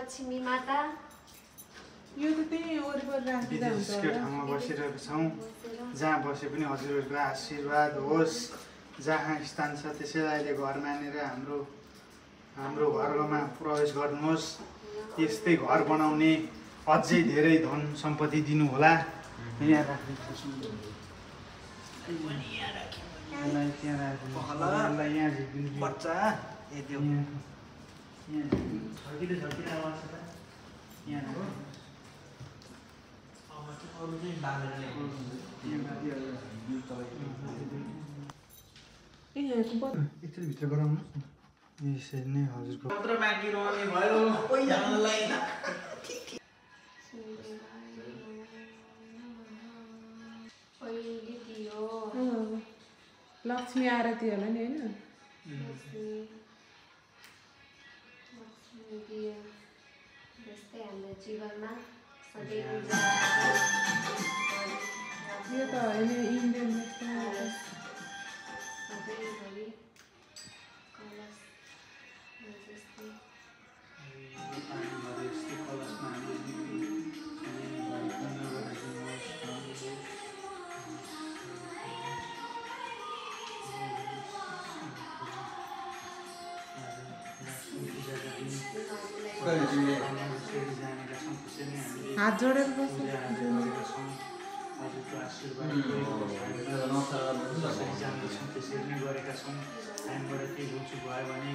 लक्ष्मी माता यो त त्यही वरिपरि राखिदिँदा हुन्छ विदेशको ठाउँमा बसिरहेको छौँ जहाँ बसे पनि हजुरहरूको आशीर्वाद होस् जहाँ स्थान छ त्यसैलाई अहिले घर मानेर हाम्रो घरमा प्रवेश गर्नुहोस् यस्तै घर बनाउने अझै धेरै धन सम्पत्ति दिनुहोला यहाँ राख्दैछु बच्चा एकचोटि भित्र गराउनुहोस् न यसरी नै हजुरको मात्र बाँकी रहने भयो पहिलालाई लक्ष्मी आरती होला नि होइन जस्तै हाम्रो जीवनमा सधैँ यो त होइन इन्डियन सधैँभरि कलश जस्तै हात जोडेर बस्छ त्यसरी नै गरेका छौँ हामीबाट केही भुल्चु भयो भने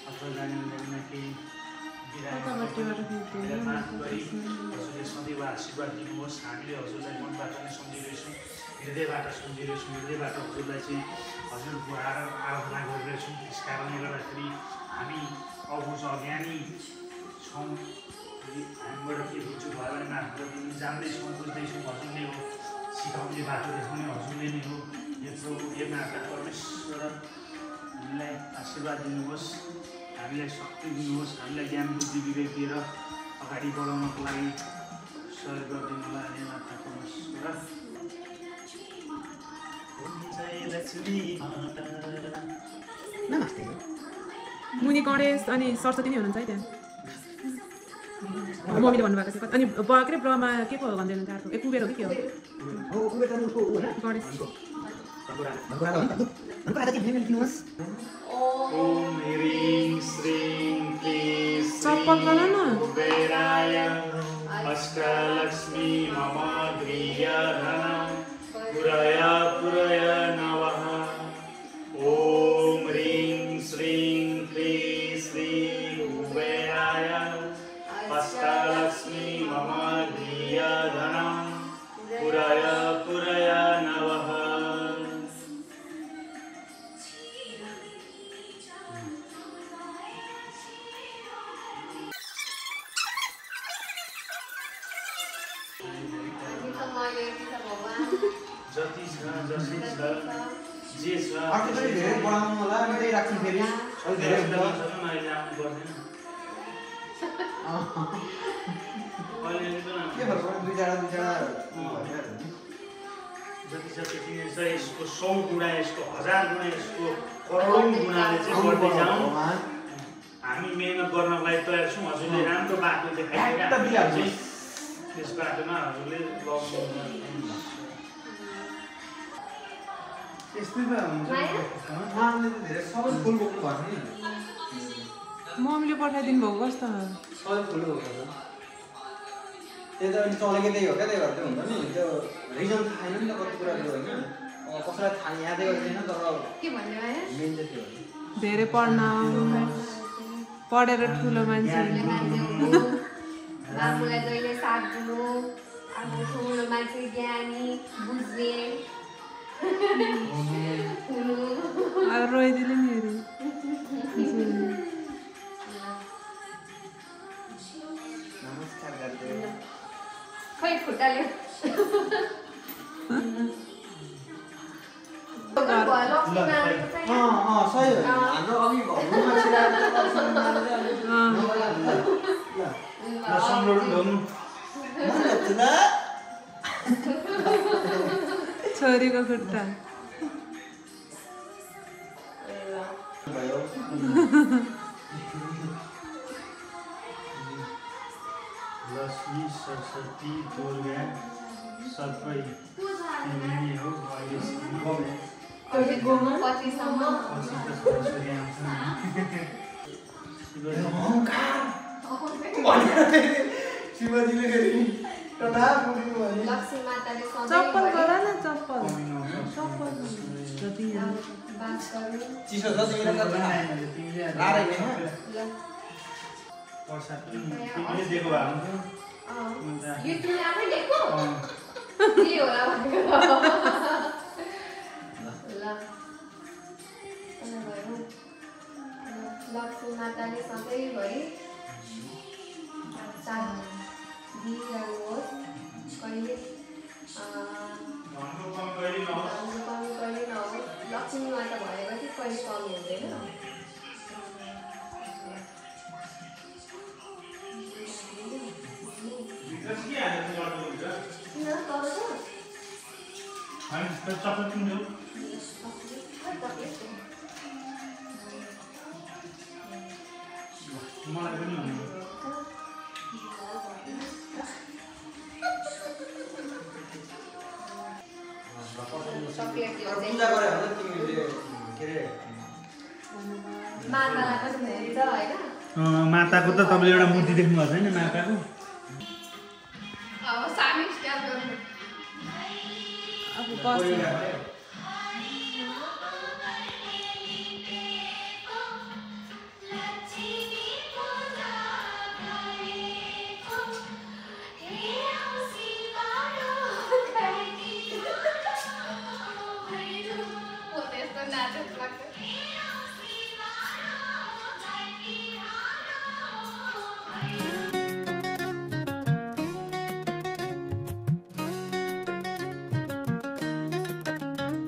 अथवा जानिँदैन केही हजुरले सदैव आशीर्वाद दिनुहोस् हामीले हजुरलाई मनबाट नै सम्झिरहेछौँ हृदयबाट हजुरलाई चाहिँ हजुरको आराधना गरिरहेछौँ त्यस कारणले गर्दाखेरि हामी अबुझ अज्ञानी छौँ हामीबाट के भुल्चु भयो भने माफ गरिदिनु जान्दैछौँ बुझ्दैछौँ हजुरले हो सिकाउने बाटो देखाउने हजुरले नै हो यो प्रभु हे माता परमेश्वर हामीलाई आशीर्वाद दिनुहोस् हामीलाई शक्ति दिनुहोस् हामीलाई ज्ञान बुद्धि विवेक दिएर अगाडि बढाउनको लागि सहयोग गरिदिनुलाई हे माता परमेश्वर नमस्ते मुनि गणेश अनि सरस्वती नै हुनुहुन्छ है त्यहाँ मम्मीले भन्नुभएको थियो अनि के अरे ब्रह्मा के पो भन्दै हुनुहुन्छ अर्को कुबेर हो कि के हो गणेश ओम ह्रीं श्रीं क्लीं चप्पल गर न अष्टलक्ष्मी मम गृहधनं पुरय नवः ओम ह्रीं श्रीं क्लीं श्रीं कुबेराय अष्टलक्ष्मी मम गृहधनं पुरय नवः जति छ जसै छ जे छ अर्को पनि धेरै बढाउनु होला अनि त्यही राख्छु फेरि अलि धेरै हुन्छ अहिले आउनु पर्दैन के फरक पर्छ दुई जडा जति छ त्यति नै छ यसको 100 गुणा यसको 1000 गुणा यसको करोडौं गुणाले चाहिँ गर्दै जाउँ हामी मेहनत गर्नलाई तयार छौँ हजुरले राम्रो बाटो देखाइदिनु त्यस बाटोमा हजुरले लग्नु यस्तै त हुन्छ उहाँले त धेरै सबै फुल बोक्नु भएको नि मम्मीले पठाइदिनु भएको कस्तो सबै फुल बोक्नु त्यो त अनि चलेकै त्यही हो क्या त्यही भएर त्यो हुन्छ नि त्यो रिजन थाहा छैन नि त कति कुराहरू होइन कसैलाई थाहा यादै गर्दैन तर के भन्ने मेन चाहिँ त्यो हो धेरै पढ्न पढेर ठुलो मान्छे आफूलाई जहिले साथ दिनु आफ्नो ठुलो मान्छे ज्ञानी बुझ्ने अब रोइदिनु नि अरे नमस्कार गर्दै खै खुट्टाले सही हो हाम्रो अघि घरमा छोरीको खुट्टा लक्ष्मी सरस्वती दुर्गा सबै तिमी हो अहिलेसम्म पछिसम्म पछि त सरस्वती आउँछ नि शिवजीले फेरि टटा पुग्नु भने लक्ष्मी माताले चप्पल सधैँ गर न चप्पल चप्पल जति बास गरौँ। चिसो छ तिमीलाई कति लारै होइन प्रसाद तिमीले दिएको भए हुन्थ्यो यो तिमीले आफै लिएको के होला भनेको ल लक्ष्मी माताले सधैँभरि साथ दिइरहनुहोस् कहिले भन्नु कम कहिले नहोस् हाम्रो कमी कहिले नहोस्। लक्ष्मी माता भएपछि कहिले कमी हुँदैन। भित्र के हालेर गर्नुहुन्छ किन तर होइन चप्पल किन्छु मलाई पनि हुनु चक्लेट पूजा गरे भने तिमीले के अरे मातालाई पनि हुन्छ होइन। माताको त तपाईँले एउटा मूर्ति देख्नु भएको छैन माताको अब सानो स्ट्याप गर्नु अब बस्नु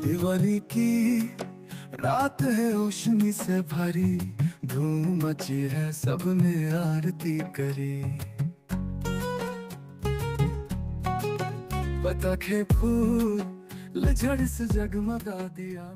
दिवाली की रात है रोशनी से भरी धूम मची है सबने आरती करी पताखे फूल झड़ से जगमगा दिया।